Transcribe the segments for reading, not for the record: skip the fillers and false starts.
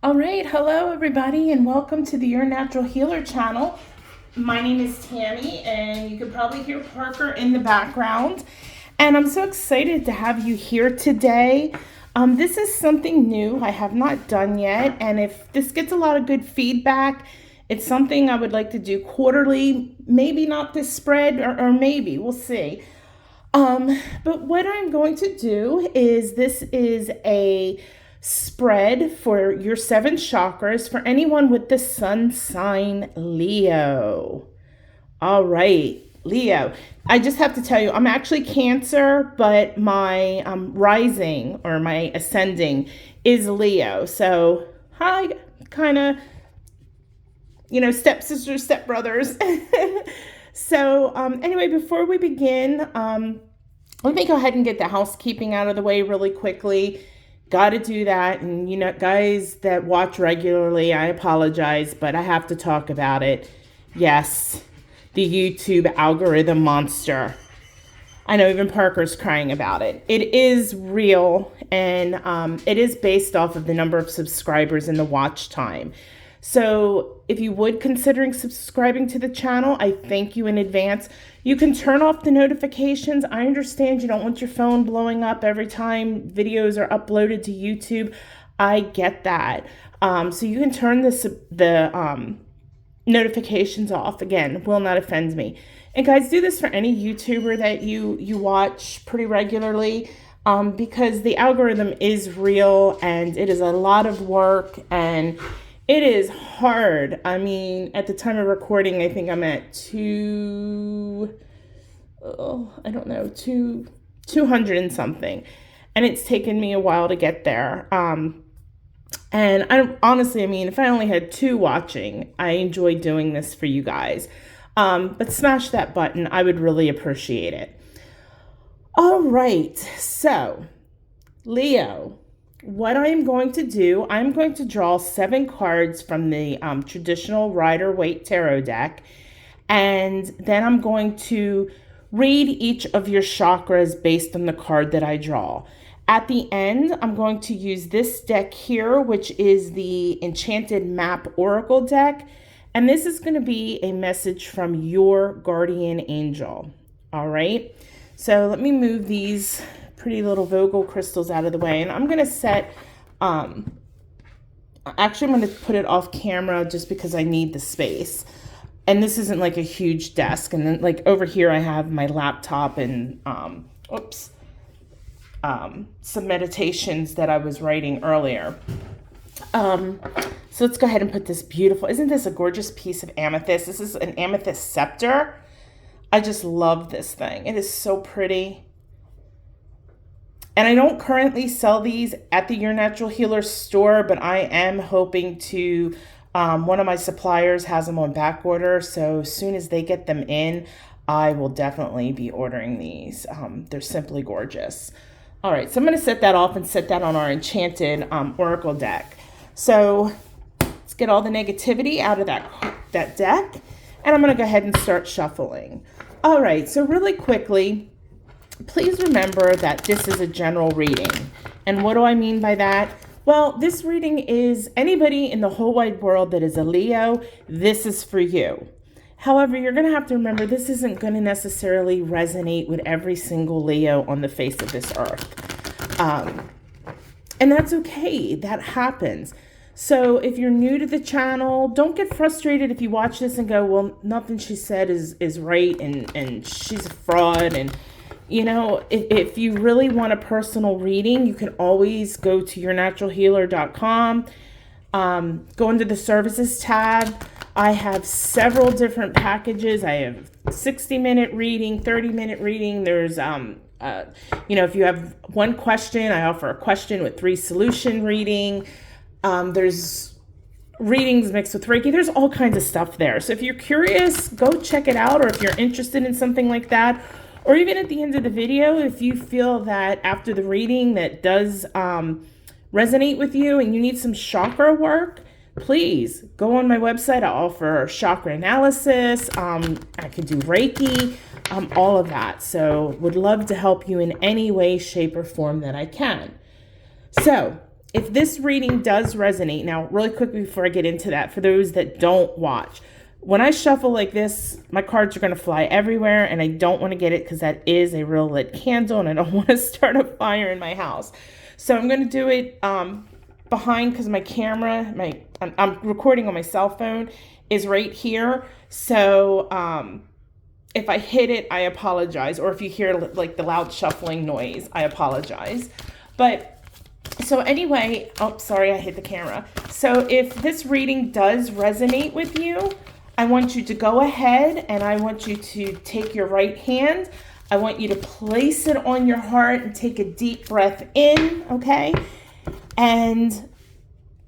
All right, hello everybody, and welcome to the Your Natural Healer channel. My name is Tammy, and you can probably hear Parker in the background. And I'm so excited to have you here today. This is something new I have not done yet, and if this gets a lot of good feedback, it's something I would like to do quarterly. Maybe not this spread, or maybe we'll see. But what I'm going to do is this is a spread for your 7 chakras for anyone with the sun sign Leo. All right, Leo. I just have to tell you, I'm actually Cancer, but my rising or my ascending is Leo. So, hi, kind of, stepsisters, stepbrothers. So, anyway, before we begin, let me go ahead and get the housekeeping out of the way really quickly. Got to do that. And, guys that watch regularly, I apologize, but I have to talk about it. Yes, the YouTube algorithm monster. I know even Parker's crying about it. It is real, and it is based off of the number of subscribers and the watch time. So if you would considering subscribing to the channel, I thank you in advance. You can turn off the notifications. I understand you don't want your phone blowing up every time videos are uploaded to YouTube. I get that. So you can turn the notifications off. Again, will not offend me. And guys, do this for any YouTuber that you watch pretty regularly, because the algorithm is real and it is a lot of work and it is hard. I mean, at the time of recording, I think I'm at 200 and something. And it's taken me a while to get there. And if I only had 2 watching, I enjoy doing this for you guys. But smash that button. I would really appreciate it. All right. So, Leo. What I am going to do, I'm going to draw 7 cards from the traditional Rider-Waite Tarot deck, and then I'm going to read each of your chakras based on the card that I draw. At the end, I'm going to use this deck here, which is the Enchanted Map Oracle deck, and this is going to be a message from your guardian angel. All right, so let me move these pretty little Vogel crystals out of the way, and I'm going to set, actually I'm going to put it off camera just because I need the space. And this isn't like a huge desk. And then like over here I have my laptop and, some meditations that I was writing earlier. So let's go ahead and put this beautiful, isn't this a gorgeous piece of amethyst? This is an amethyst scepter. I just love this thing. It is so pretty. And I don't currently sell these at the Your Natural Healer store, but I am hoping to, one of my suppliers has them on back order. So as soon as they get them in, I will definitely be ordering these. They're simply gorgeous. All right, so I'm going to set that off and set that on our Enchanted Oracle deck. So let's get all the negativity out of that deck. And I'm going to go ahead and start shuffling. All right, so really quickly, please remember that this is a general reading. And what do I mean by that? Well, this reading is anybody in the whole wide world that is a Leo, this is for you. However, you're going to have to remember this isn't going to necessarily resonate with every single Leo on the face of this earth. And that's okay. That happens. So if you're new to the channel, don't get frustrated if you watch this and go, well, nothing she said is right and she's a fraud. And if you really want a personal reading, you can always go to yournaturalhealer.com, go into the services tab. I have several different packages. I have 60-minute reading, 30-minute reading. There's, if you have one question, I offer a question with 3 solution reading. There's readings mixed with Reiki. There's all kinds of stuff there. So if you're curious, go check it out. Or if you're interested in something like that, or even at the end of the video, if you feel that after the reading that does resonate with you and you need some chakra work, please go on my website. I offer chakra analysis. I can do Reiki, all of that. So would love to help you in any way, shape, or form that I can. So if this reading does resonate, now really quickly before I get into that, for those that don't watch, when I shuffle like this, my cards are going to fly everywhere, and I don't want to get it because that is a real lit candle, and I don't want to start a fire in my house. So I'm going to do it behind, because my camera, I'm recording on my cell phone, is right here. So if I hit it, I apologize. Or if you hear like the loud shuffling noise, I apologize. But so anyway, oh, sorry, I hit the camera. So if this reading does resonate with you, I want you to go ahead and I want you to take your right hand. I want you to place it on your heart and take a deep breath in, okay? And,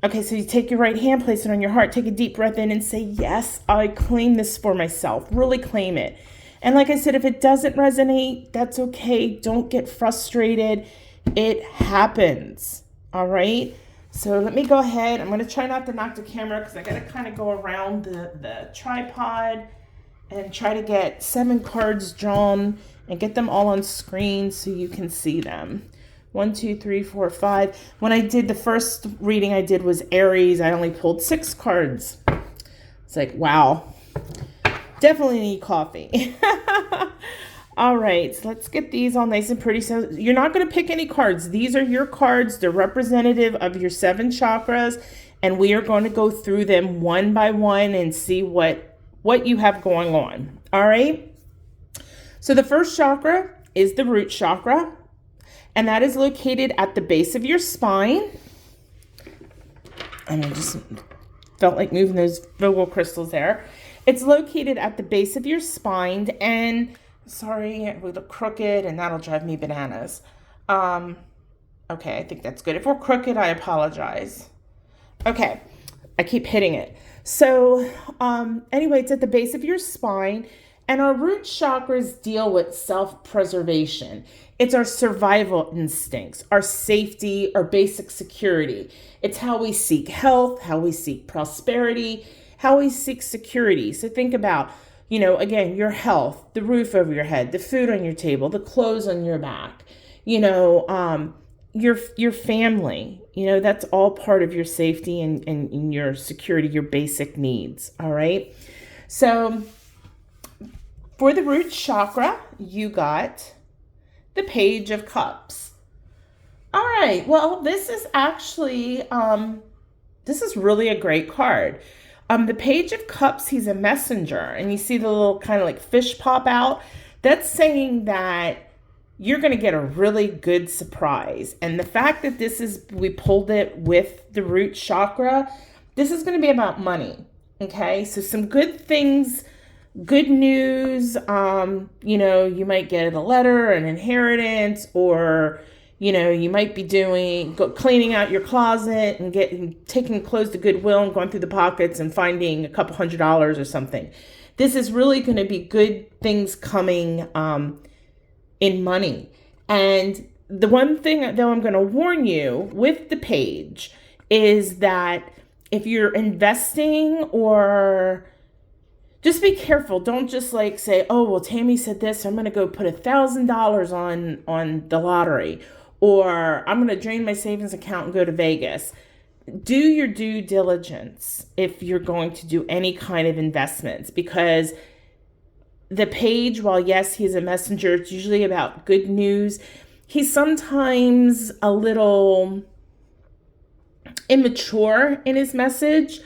okay, so you take your right hand, place it on your heart, take a deep breath in and say, yes, I claim this for myself. Really claim it. And like I said, if it doesn't resonate, that's okay. Don't get frustrated. It happens, all right? So let me go ahead. I'm going to try not to knock the camera because I got to kind of go around the tripod and try to get 7 cards drawn and get them all on screen so you can see them. 1, 2, 3, 4, 5. When I did the first reading I did was Aries, I only pulled 6 cards. It's like, wow. Definitely need coffee. All right, so let's get these all nice and pretty. So you're not going to pick any cards. These are your cards. They're representative of your 7 chakras, and we are going to go through them one by one and see what you have going on. All right. So the first chakra is the root chakra, and that is located at the base of your spine. And I just felt like moving those Vogel crystals there. It's located at the base of your spine, and sorry, we look crooked, and that'll drive me bananas. Okay, I think that's good. If we're crooked, I apologize. Okay, I keep hitting it. So anyway, it's at the base of your spine, and our root chakras deal with self-preservation. It's our survival instincts, our safety, our basic security. It's how we seek health, how we seek prosperity, how we seek security. So think about, again, your health, the roof over your head, the food on your table, the clothes on your back, your family, that's all part of your safety and your security, your basic needs. All right. So for the root chakra, you got the Page of Cups. All right. Well, this is actually, this is really a great card. The Page of Cups, he's a messenger, and you see the little kind of like fish pop out. That's saying that you're going to get a really good surprise. And the fact that we pulled it with the root chakra, this is going to be about money. Okay. So some good things, good news. You might get a letter, an inheritance, or you might be cleaning out your closet and taking clothes to Goodwill and going through the pockets and finding a couple $100s or something. This is really going to be good things coming in money. And the one thing, though, I'm going to warn you with the page is that if you're investing, or just be careful. Don't just like say, oh, well, Tammy said this, so I'm going to go put $1,000 on the lottery. Or I'm going to drain my savings account and go to Vegas. Do your due diligence if you're going to do any kind of investments, because the page, while yes, he's a messenger, it's usually about good news. He's sometimes a little immature in his message.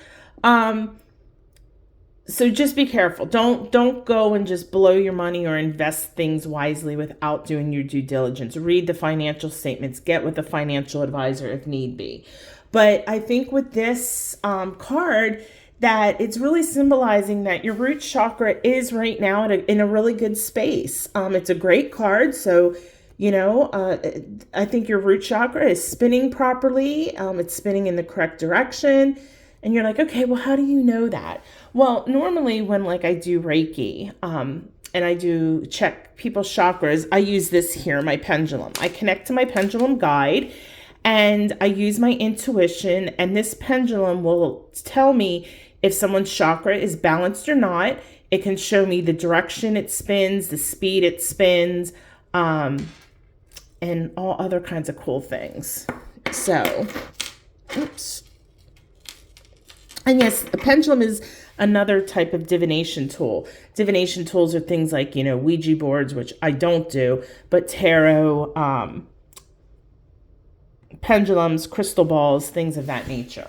So just be careful. Don't go and just blow your money or invest things wisely without doing your due diligence. Read the financial statements. Get with a financial advisor if need be. But I think with this card, that it's really symbolizing that your root chakra is right now in a really good space. It's a great card. So, I think your root chakra is spinning properly. It's spinning in the correct direction. And you're like, okay, well, how do you know that? Well, normally when I do Reiki, and I do check people's chakras, I use this here, my pendulum. I connect to my pendulum guide and I use my intuition, and this pendulum will tell me if someone's chakra is balanced or not. It can show me the direction it spins, the speed it spins, and all other kinds of cool things. So Oops. And yes, a pendulum is another type of divination tool. Divination tools are things like, Ouija boards, which I don't do, but tarot, pendulums, crystal balls, things of that nature.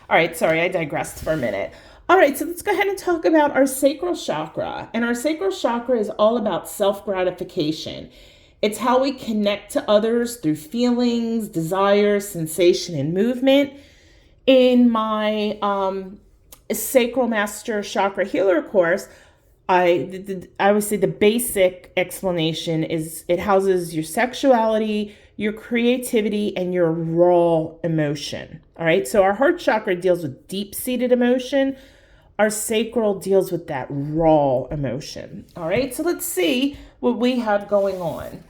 All right, sorry, I digressed for a minute. All right, so let's go ahead and talk about our sacral chakra. And our sacral chakra is all about self-gratification. It's how we connect to others through feelings, desires, sensation, and movement. In my Sacral Master Chakra Healer course, I would say the basic explanation is it houses your sexuality, your creativity, and your raw emotion. All right, so our heart chakra deals with deep-seated emotion. Our sacral deals with that raw emotion. All right, so let's see what we have going on.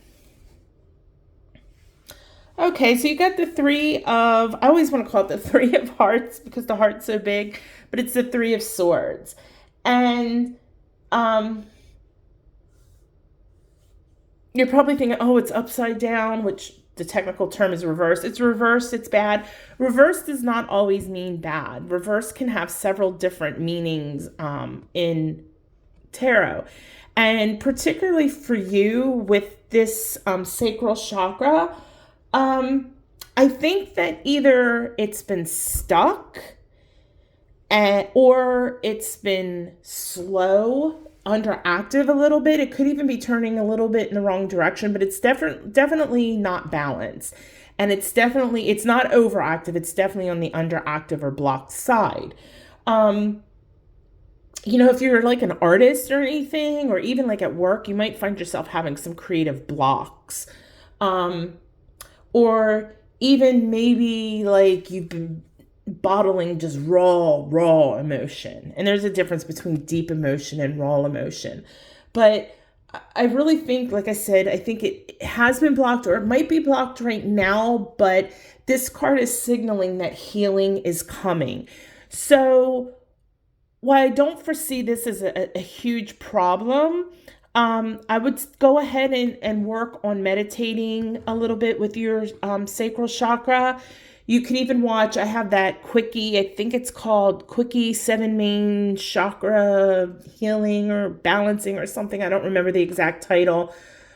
Okay, so you got the I always want to call it the Three of Hearts because the heart's so big, but it's the Three of Swords. And you're probably thinking, oh, it's upside down, which the technical term is reversed. It's reversed, it's bad. Reversed does not always mean bad. Reverse can have several different meanings in tarot. And particularly for you with this sacral chakra, I think that either it's been stuck or it's been slow, underactive a little bit. It could even be turning a little bit in the wrong direction, but it's definitely not balanced. And it's not overactive. It's definitely on the underactive or blocked side. If you're like an artist or anything, or even like at work, you might find yourself having some creative blocks. Or even maybe like you've been bottling just raw emotion. And there's a difference between deep emotion and raw emotion. But I really think, like I said, I think it has been blocked, or it might be blocked right now, but this card is signaling that healing is coming. So while I don't foresee this as a huge problem, I would go ahead and work on meditating a little bit with your sacral chakra. You can even watch, I have that Quickie, I think it's called Quickie 7 Main Chakra Healing or Balancing or something. I don't remember the exact title.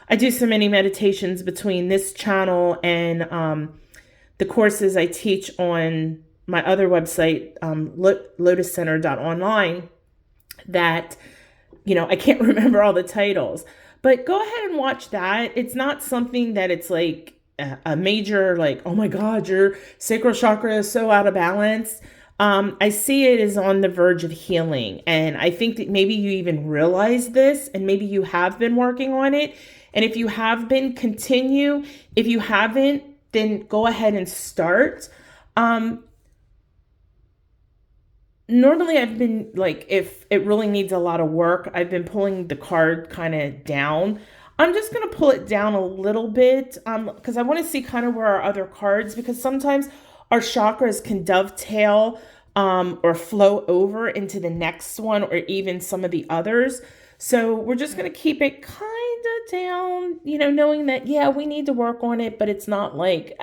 I do so many meditations between this channel and the courses I teach on my other website, lotuscenter.online, that I can't remember all the titles, but go ahead and watch that. It's not something that it's like a major, like, oh my God, your sacral chakra is so out of balance. I see it as on the verge of healing. And I think that maybe you even realize this, and maybe you have been working on it. And if you have been, continue. If you haven't, then go ahead and start. Normally I've been like, if it really needs a lot of work, I've been pulling the card kind of down. I'm just going to pull it down a little bit because I want to see kind of where our other cards, because sometimes our chakras can dovetail or flow over into the next one or even some of the others. So we're just going to keep it kind of down, knowing that, yeah, we need to work on it, but it's not like,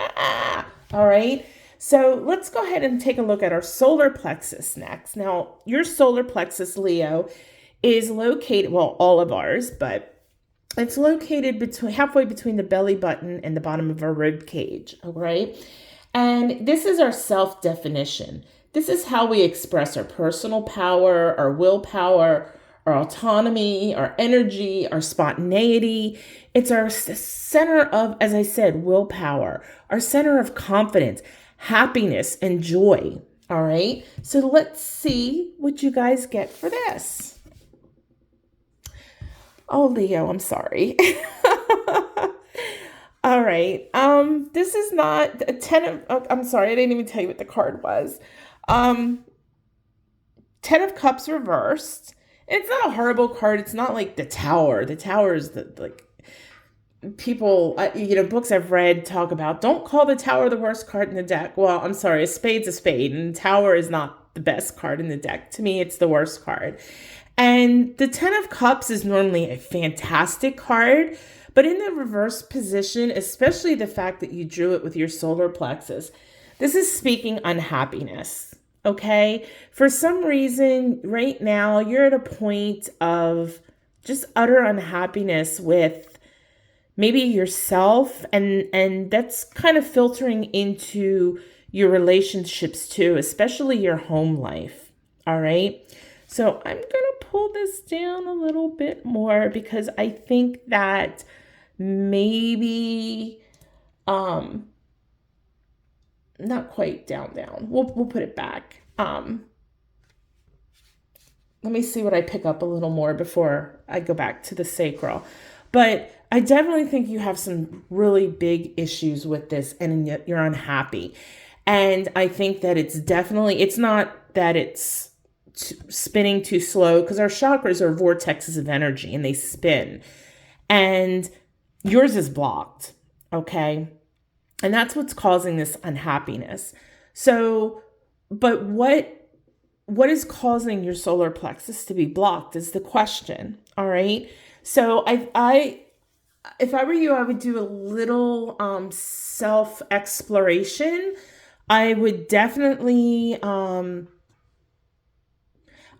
all right. So let's go ahead and take a look at our solar plexus next. Now, your solar plexus, Leo, is located, well, all of ours, but it's located halfway between the belly button and the bottom of our rib cage, all right? And this is our self-definition. This is how we express our personal power, our willpower, our autonomy, our energy, our spontaneity. It's our center of, as I said, willpower, our center of confidence, happiness, and joy. All right. So let's see what you guys get for this. Oh, Leo, I'm sorry. All right. This is not a 10 of, I'm sorry. I didn't even tell you what the card was. 10 of Cups reversed. It's not a horrible card. It's not like the Tower. The Tower is people, books I've read talk about, don't call the Tower the worst card in the deck. Well, I'm sorry, a spade's a spade, and the Tower is not the best card in the deck. To me, it's the worst card. And the 10 of Cups is normally a fantastic card, but in the reverse position, especially the fact that you drew it with your solar plexus, This is speaking unhappiness. Okay. For some reason, right now, you're at a point of just utter unhappiness with maybe yourself, and that's kind of filtering into your relationships too, especially your home life. All right. So I'm going to pull this down a little bit more because I think that maybe not quite down. We'll put it back. Let me see what I pick up a little more before I go back to the sacral. But I definitely think you have some really big issues with this and you're unhappy. And I think that it's not that it's spinning too slow, because our chakras are vortexes of energy and they spin. And yours is blocked, okay? And that's what's causing this unhappiness. So, but what is causing your solar plexus to be blocked is the question, all right? So if I were you, I would do a little self-exploration. I would definitely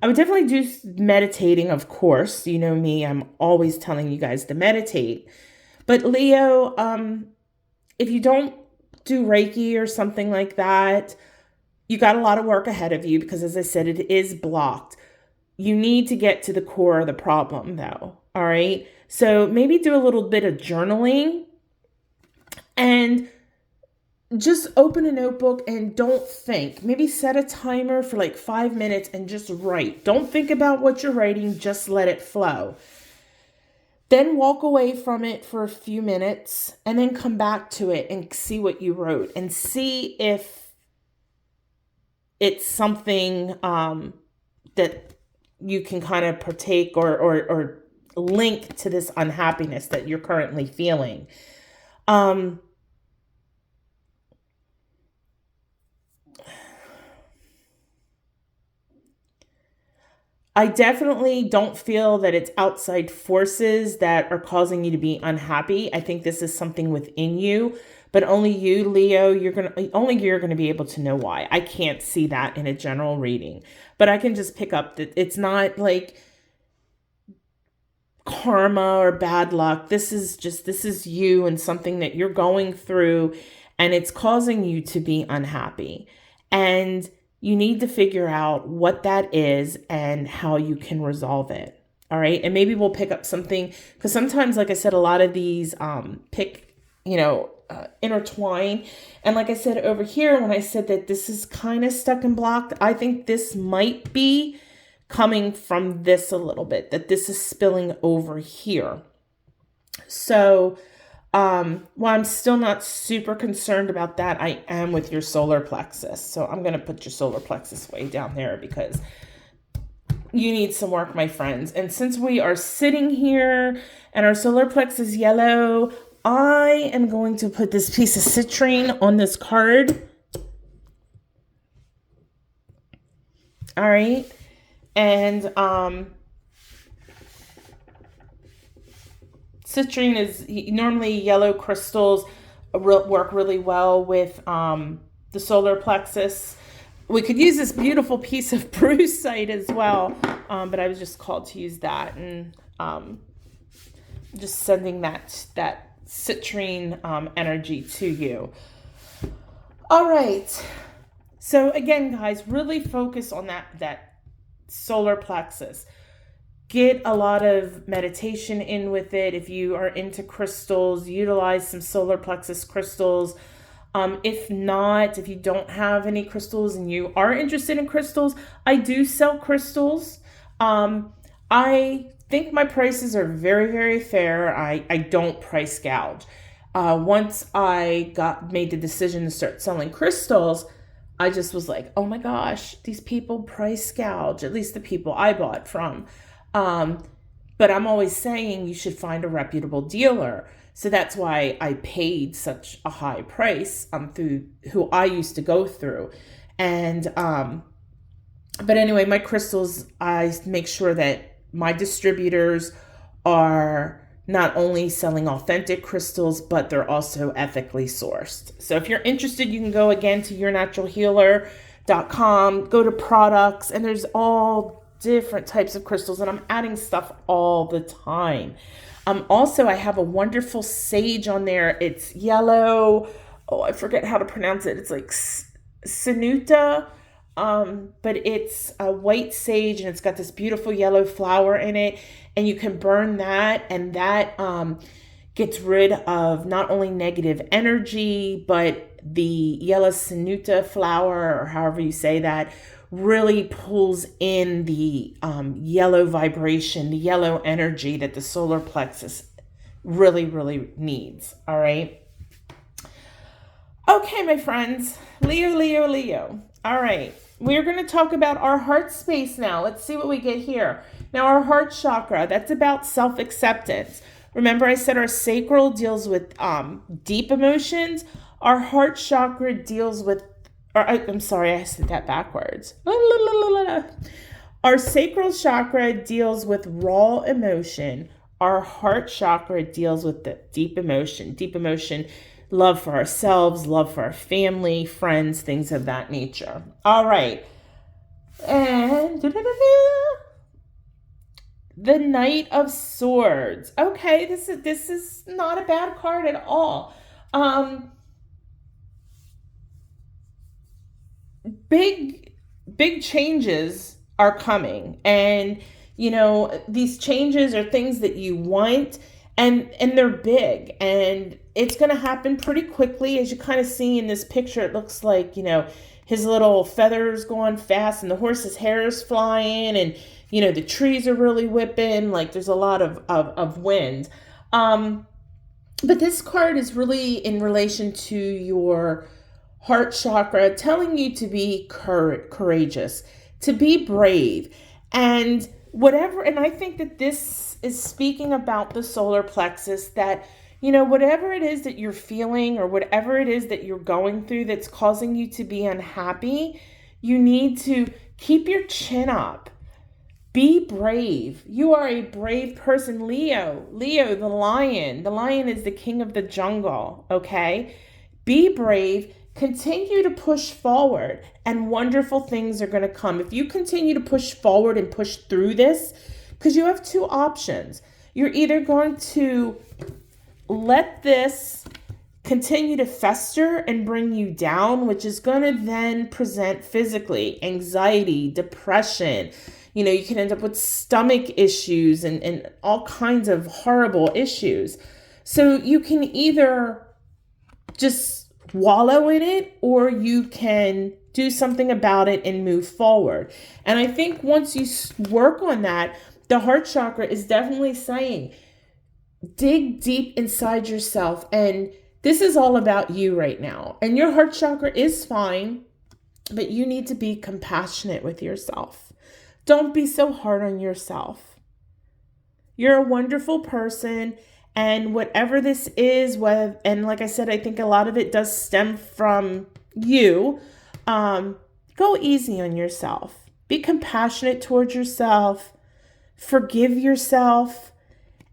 do meditating, of course. You know me, I'm always telling you guys to meditate. But Leo, if you don't do Reiki or something like that, you got a lot of work ahead of you because, as I said, it is blocked. You need to get to the core of the problem, though. All right. So maybe do a little bit of journaling and just open a notebook and don't think. Maybe set a timer for like 5 minutes and just write. Don't think about what you're writing. Just let it flow. Then walk away from it for a few minutes and then come back to it and see what you wrote and see if it's something that you can kind of partake or link to this unhappiness that you're currently feeling. I definitely don't feel that it's outside forces that are causing you to be unhappy. I think this is something within you, but only you, Leo, you're going to be able to know why. I can't see that in a general reading, but I can just pick up that it's not like karma or bad luck. This is you and something that you're going through, and it's causing you to be unhappy. And you need to figure out what that is and how you can resolve it. All right. And maybe we'll pick up something, because sometimes, like I said, a lot of these intertwine. And like I said over here, when I said that this is kind of stuck and blocked, I think this might be coming from this a little bit, that this is spilling over here. So, while I'm still not super concerned about that, I am with your solar plexus. So I'm going to put your solar plexus way down there because you need some work, my friends. And since we are sitting here and our solar plexus is yellow, I am going to put this piece of citrine on this card. All right. And, citrine is normally yellow crystals work really well with the solar plexus. We could use this beautiful piece of brucite as well, but I was just called to use that, and just sending that citrine energy to you. All right. So again, guys, really focus on that solar plexus. Get a lot of meditation in with it. If you are into crystals, utilize some solar plexus crystals. If you don't have any crystals and you are interested in crystals, I do sell crystals. I think my prices are very, very fair. I don't price gouge. Once I made the decision to start selling crystals, I just was like, oh my gosh, these people price gouge, at least the people I bought from. But I'm always saying you should find a reputable dealer. So that's why I paid such a high price through who I used to go through. And but anyway, my crystals, I make sure that my distributors are not only selling authentic crystals, but they're also ethically sourced. So if you're interested, you can go again to yournaturalhealer.com, go to products, and there's all different types of crystals, and I'm adding stuff all the time. Also, I have a wonderful sage on there. It's yellow. Oh, I forget how to pronounce it. It's like Sanuta, but it's a white sage, and it's got this beautiful yellow flower in it. And you can burn that, and that gets rid of not only negative energy, but the yellow Sanuta flower, or however you say that, really pulls in the yellow vibration, the yellow energy that the solar plexus really, really needs. All right. Okay, my friends, Leo. All right. We're going to talk about our heart space now. Let's see what we get here. Now, our heart chakra, that's about self-acceptance. Remember, I said our sacral deals with deep emotions. Our heart chakra deals with, I'm sorry, I said that backwards. Our sacral chakra deals with raw emotion. Our heart chakra deals with the deep emotion. Deep emotion, love for ourselves, love for our family, friends, things of that nature. All right. And the Knight of Swords. Okay, this is not a bad card at all. Big changes are coming, and these changes are things that you want, and they're big, and it's going to happen pretty quickly. As you kind of see in this picture, it looks like his little feathers going fast, and the horse's hair is flying, and the trees are really whipping, like there's a lot of wind. But this card is really in relation to your heart chakra, telling you to be courageous, to be brave, and whatever. And I think that this is speaking about the solar plexus, that whatever it is that you're feeling, or whatever it is that you're going through that's causing you to be unhappy, you need to keep your chin up. Be brave. You are a brave person. Leo, the lion. The lion is the king of the jungle, okay? Be brave. Continue to push forward, and wonderful things are going to come. If you continue to push forward and push through this, because you have two options. You're either going to let this continue to fester and bring you down, which is going to then present physically anxiety, depression. You can end up with stomach issues and all kinds of horrible issues. So you can either just wallow in it, or you can do something about it and move forward. And I think once you work on that, the heart chakra is definitely saying, dig deep inside yourself. And this is all about you right now. And your heart chakra is fine, but you need to be compassionate with yourself. Don't be so hard on yourself. You're a wonderful person. And whatever this is, and like I said, I think a lot of it does stem from you. Go easy on yourself. Be compassionate towards yourself. Forgive yourself.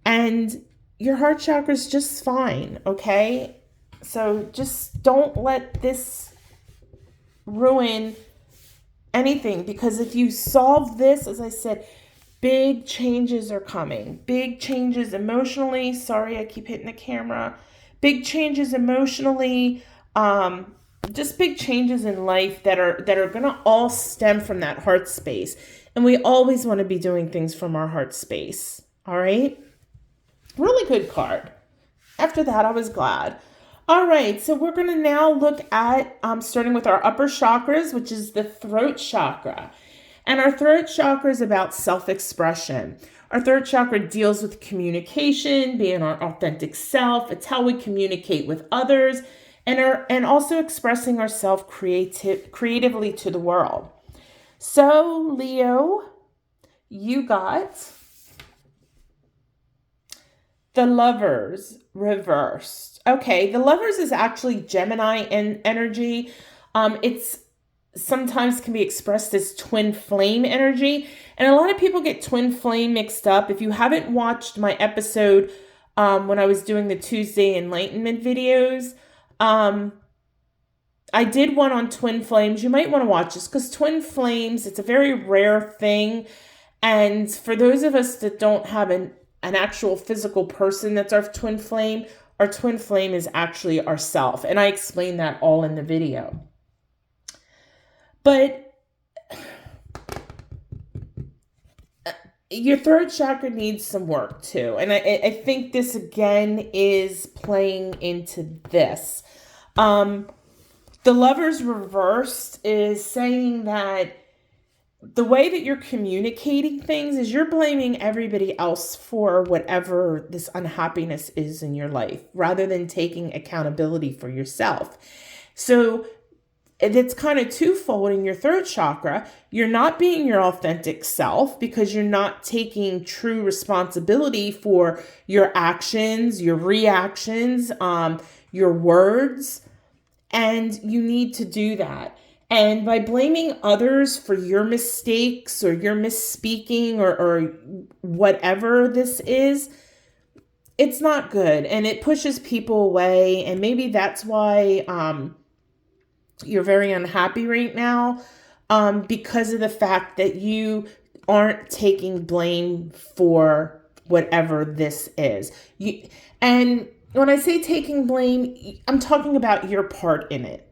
And your heart chakra is just fine, okay? So just don't let this ruin anything. Because if you solve this, as I said, big changes are coming. Big changes emotionally. Sorry, I keep hitting the camera. Big changes emotionally. Just big changes in life that are going to all stem from that heart space. And we always want to be doing things from our heart space. All right? Really good card. After that, I was glad. All right, so we're going to now look at starting with our upper chakras, which is the throat chakra. And our throat chakra is about self-expression. Our throat chakra deals with communication, being our authentic self. It's how we communicate with others, and also expressing ourselves creatively to the world. So, Leo, you got the Lovers reversed. Okay, the Lovers is actually Gemini energy. It's sometimes can be expressed as twin flame energy. And a lot of people get twin flame mixed up. If you haven't watched my episode when I was doing the Tuesday Enlightenment videos. I did one on twin flames. You might want to watch this because twin flames, it's a very rare thing. And for those of us that don't have an actual physical person that's our twin flame is actually ourself. And I explained that all in the video. But your third chakra needs some work too. And I think this again is playing into this. The Lovers reversed is saying that the way that you're communicating things is you're blaming everybody else for whatever this unhappiness is in your life, rather than taking accountability for yourself. So it's kind of twofold in your third chakra. You're not being your authentic self because you're not taking true responsibility for your actions, your reactions, your words. And you need to do that. And by blaming others for your mistakes or your misspeaking or whatever this is, it's not good. And it pushes people away. And maybe that's why you're very unhappy right now, because of the fact that you aren't taking blame for whatever this is. And when I say taking blame, I'm talking about your part in it.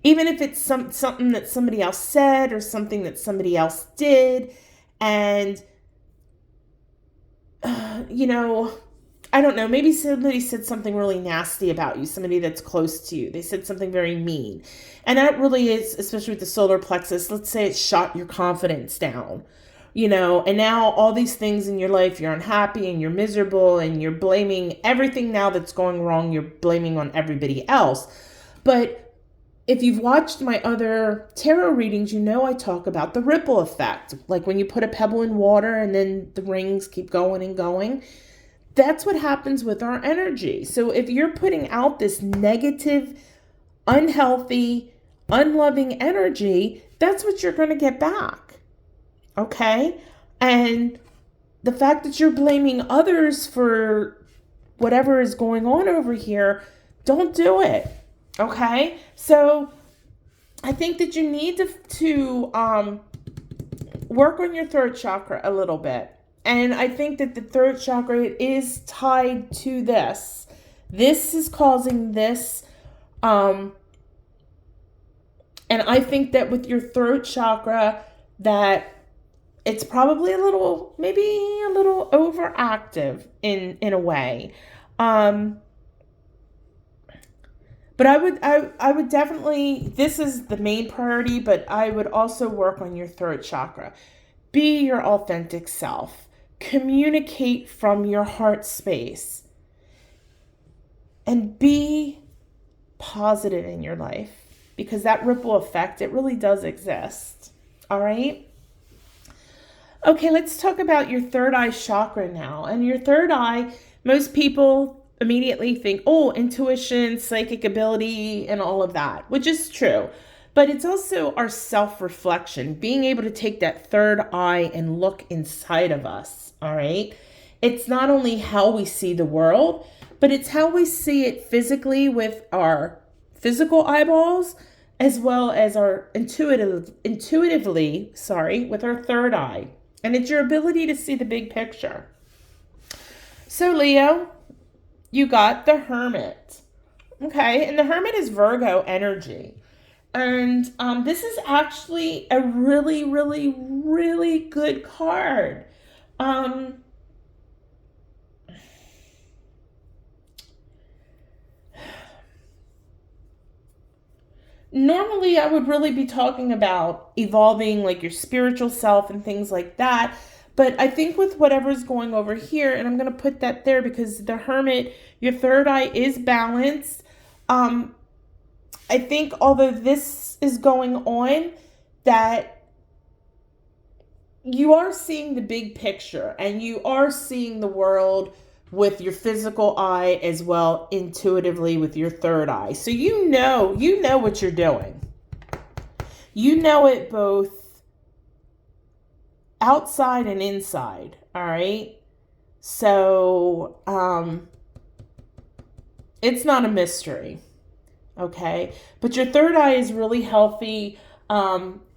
Even if it's something that somebody else said or something that somebody else did. And, I don't know, maybe somebody said something really nasty about you, somebody that's close to you. They said something very mean. And that really is, especially with the solar plexus, let's say it shot your confidence down. And now all these things in your life, you're unhappy and you're miserable and you're blaming everything now that's going wrong. You're blaming on everybody else. But if you've watched my other tarot readings, I talk about the ripple effect. Like when you put a pebble in water and then the rings keep going and going. That's what happens with our energy. So if you're putting out this negative, unhealthy, unloving energy, that's what you're going to get back. Okay? And the fact that you're blaming others for whatever is going on over here, don't do it. Okay? So I think that you need to work on your third chakra a little bit. And I think that the third chakra is tied to this. This is causing this. And I think that with your third chakra, that it's probably maybe a little overactive in a way. But I would definitely, this is the main priority, but I would also work on your third chakra. Be your authentic self. Communicate from your heart space. And be positive in your life, because that ripple effect, it really does exist. All right? Okay, let's talk about your third eye chakra now. And your third eye, most people immediately think, intuition, psychic ability, and all of that, which is true. But it's also our self-reflection, being able to take that third eye and look inside of us, all right? It's not only how we see the world, but it's how we see it physically with our physical eyeballs, as well as our intuitively, with our third eye. And it's your ability to see the big picture. So Leo, you got the Hermit. Okay, and the Hermit is Virgo energy. And this is actually a really, really, really good card. Normally, I would really be talking about evolving like your spiritual self and things like that. But I think with whatever's going over here, and I'm going to put that there because the Hermit, your third eye is balanced. I think although this is going on, that you are seeing the big picture and you are seeing the world with your physical eye as well, intuitively with your third eye. So you know what you're doing. You know it both outside and inside, all right? So It's not a mystery. Okay. But your third eye is really healthy.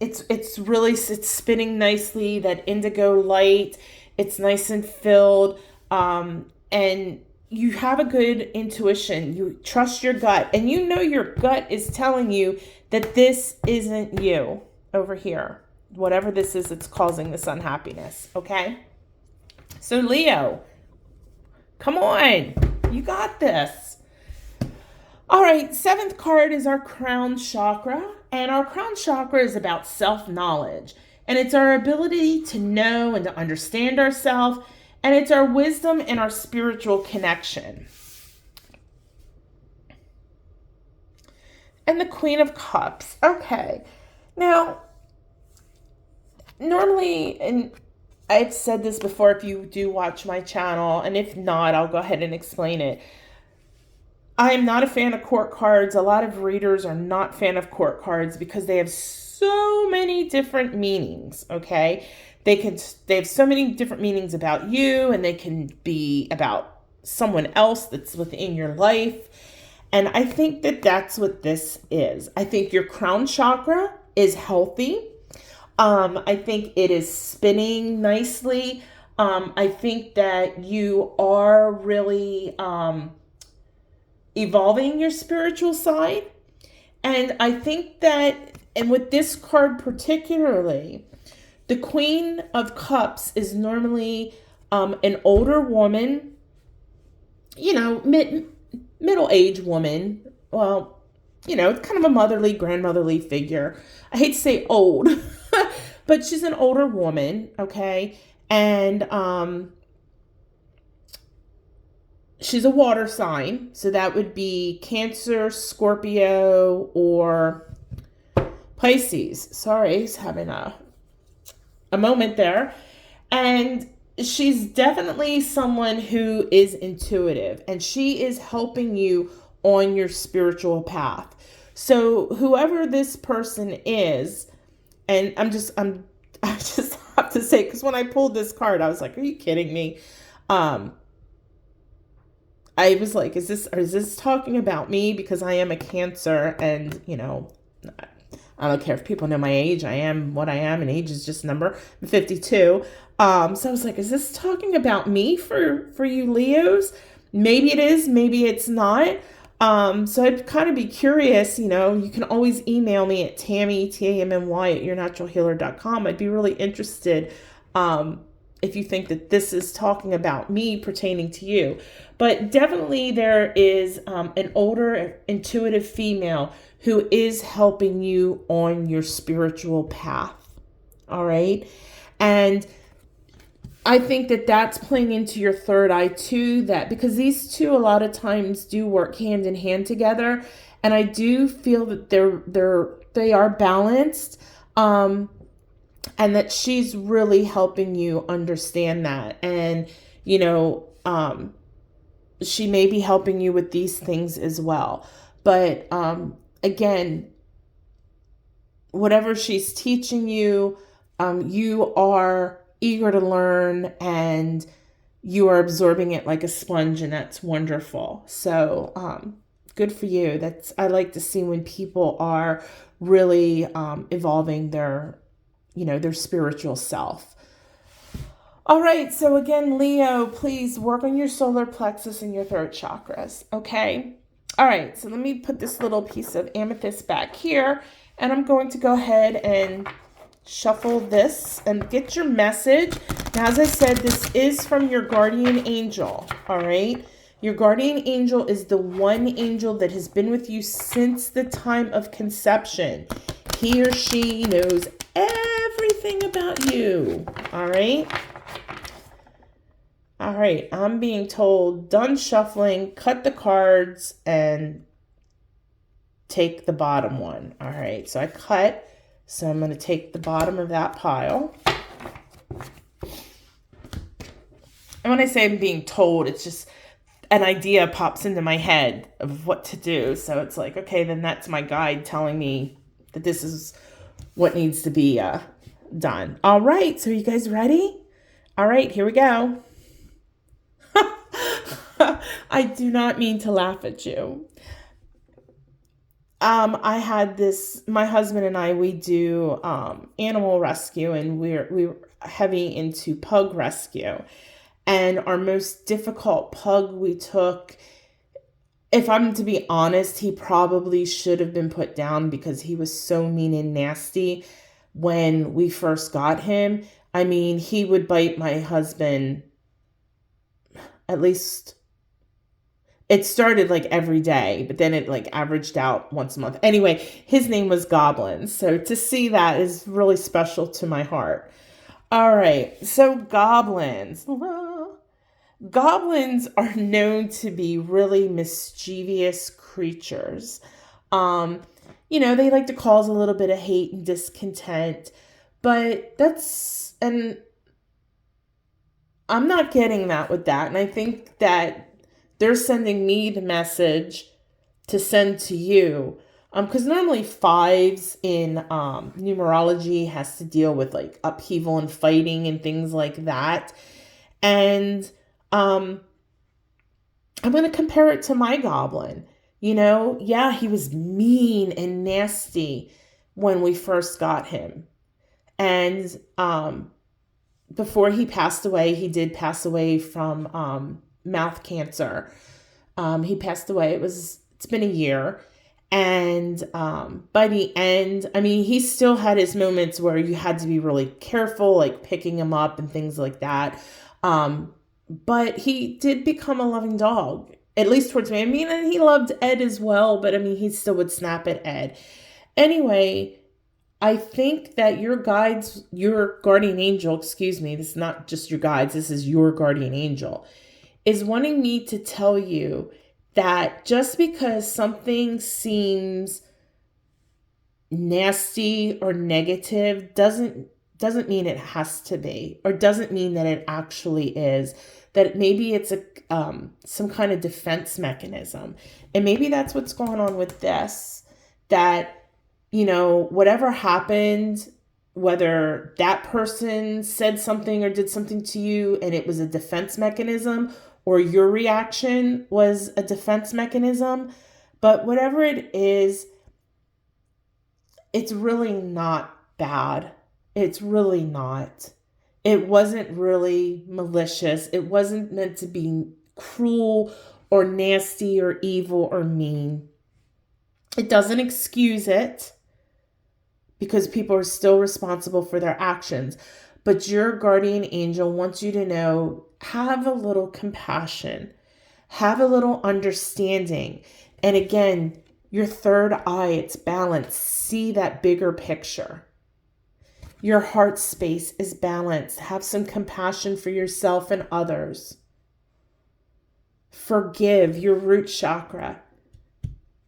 It's spinning nicely, that indigo light. It's nice and filled. And you have a good intuition. You trust your gut, and you know your gut is telling you that this isn't you over here. Whatever this is, it's causing this unhappiness. Okay. So Leo, come on. You got this. All right, seventh card is our crown chakra, and our crown chakra is about self-knowledge, and it's our ability to know and to understand ourselves, and it's our wisdom and our spiritual connection. And the Queen of Cups. Okay, now, normally, and I've said this before if you do watch my channel, and if not, I'll go ahead and explain it. I am not a fan of court cards. A lot of readers are not fan of court cards because they have so many different meanings, okay? They have so many different meanings about you, and they can be about someone else that's within your life. And I think that that's what this is. I think your crown chakra is healthy. I think it is spinning nicely. I think that you are really evolving your spiritual side. And I think that, and with this card particularly, the Queen of Cups is normally an older woman, you know, middle-aged woman. Well, you know, it's kind of a motherly, grandmotherly figure. I hate to say old, but she's an older woman, okay? And she's a water sign, so that would be Cancer, Scorpio, or Pisces. Sorry, he's having a moment there. And she's definitely someone who is intuitive, and she is helping you on your spiritual path. So whoever this person is, and I just have to say, because when I pulled this card, I was like, are you kidding me? I was like, is this talking about me? Because I am a Cancer, and, you know, I don't care if people know my age. I am what I am, and age is just a number. I'm 52. So I was like, is this talking about me for you Leos? Maybe it is, maybe it's not. So I'd kind of be curious, you know. You can always email me at Tammy, Tammy, at yournaturalhealer.com. I'd be really interested if you think that this is talking about me pertaining to you. But definitely there is an older intuitive female who is helping you on your spiritual path. All right. And I think that that's playing into your third eye too, that because these two a lot of times do work hand in hand together. And I do feel that they are balanced. And that she's really helping you understand that. And, you know, she may be helping you with these things as well. But again, whatever she's teaching you, you are eager to learn, and you are absorbing it like a sponge, and that's wonderful. So good for you. I like to see when people are really evolving their spiritual self. All right, so again, Leo, please work on your solar plexus and your throat chakras, okay? All right, so let me put this little piece of amethyst back here, and I'm going to go ahead and shuffle this and get your message. Now, as I said, this is from your guardian angel, all right? Your guardian angel is the one angel that has been with you since the time of conception. He or she knows everything about you, all right? All right, I'm being told, done shuffling, cut the cards, and take the bottom one. All right, so I cut, so I'm going to take the bottom of that pile. And when I say I'm being told, it's just an idea pops into my head of what to do. So it's like, okay, then that's my guide telling me that this is what needs to be done. All right, so are you guys ready? All right, here we go. I do not mean to laugh at you. I had this, my husband and I, we do animal rescue, and we're heavy into pug rescue. And our most difficult pug we took, if I'm to be honest, he probably should have been put down because he was so mean and nasty when we first got him. I mean, he would bite my husband at least. It started like every day, but then it like averaged out once a month. Anyway, his name was Goblin. So to see that is really special to my heart. All right. So goblins. Goblins are known to be really mischievous creatures. They like to cause a little bit of hate and discontent, but and I'm not getting that with that. And I think that they're sending me the message to send to you. Because normally 5s in numerology has to deal with like upheaval and fighting and things like that. And I'm going to compare it to my goblin. He was mean and nasty when we first got him. And before he passed away, he did pass away from mouth cancer. He passed away. It's been a year. And by the end, he still had his moments where you had to be really careful, like picking him up and things like that. But he did become a loving dog, at least towards me. And he loved Ed as well, but he still would snap at Ed. Anyway, I think that your guardian angel, this is not just your guides, this is your guardian angel, is wanting me to tell you that just because something seems nasty or negative doesn't mean it has to be, or doesn't mean that it actually is. That maybe it's some kind of defense mechanism. And maybe that's what's going on with this. That, whatever happened, whether that person said something or did something to you and it was a defense mechanism, or your reaction was a defense mechanism, but whatever it is, it's really not bad. It's really not. It wasn't really malicious. It wasn't meant to be cruel or nasty or evil or mean. It doesn't excuse it, because people are still responsible for their actions. But your guardian angel wants you to know, have a little compassion, have a little understanding. And again, your third eye, it's balanced. See that bigger picture. Your heart space is balanced. Have some compassion for yourself and others. Forgive, your root chakra.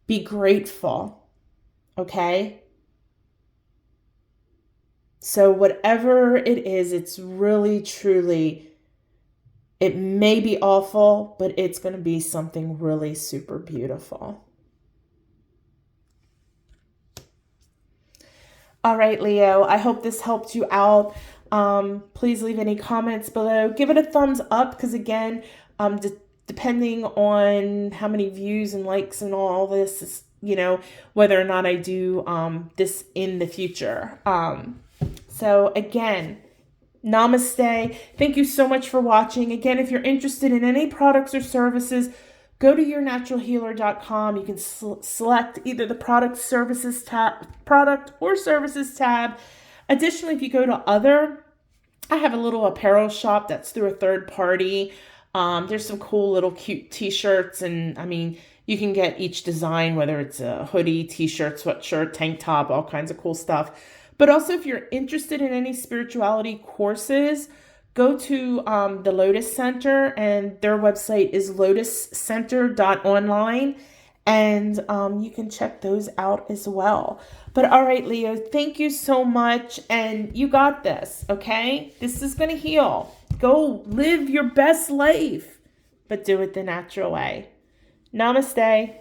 Be grateful, okay? So whatever it is, it's really, truly, it may be awful, but it's going to be something really super beautiful. All right, Leo, I hope this helped you out. Please leave any comments below. Give it a thumbs up, because again, depending on how many views and likes and all this is, whether or not I do this in the future. So again, namaste. Thank you so much for watching. Again, if you're interested in any products or services, go to yournatural.healer.com. You can select either the product or services tab. Additionally, if you go to other, I have a little apparel shop that's through a third party. There's some cool little cute t-shirts, and you can get each design, whether it's a hoodie, t-shirt, sweatshirt, tank top, all kinds of cool stuff. But also, if you're interested in any spirituality courses, go to the Lotus Center, and their website is lotuscenter.online, and you can check those out as well. But all right, Leo, thank you so much, and you got this, okay? This is going to heal. Go live your best life, but do it the natural way. Namaste.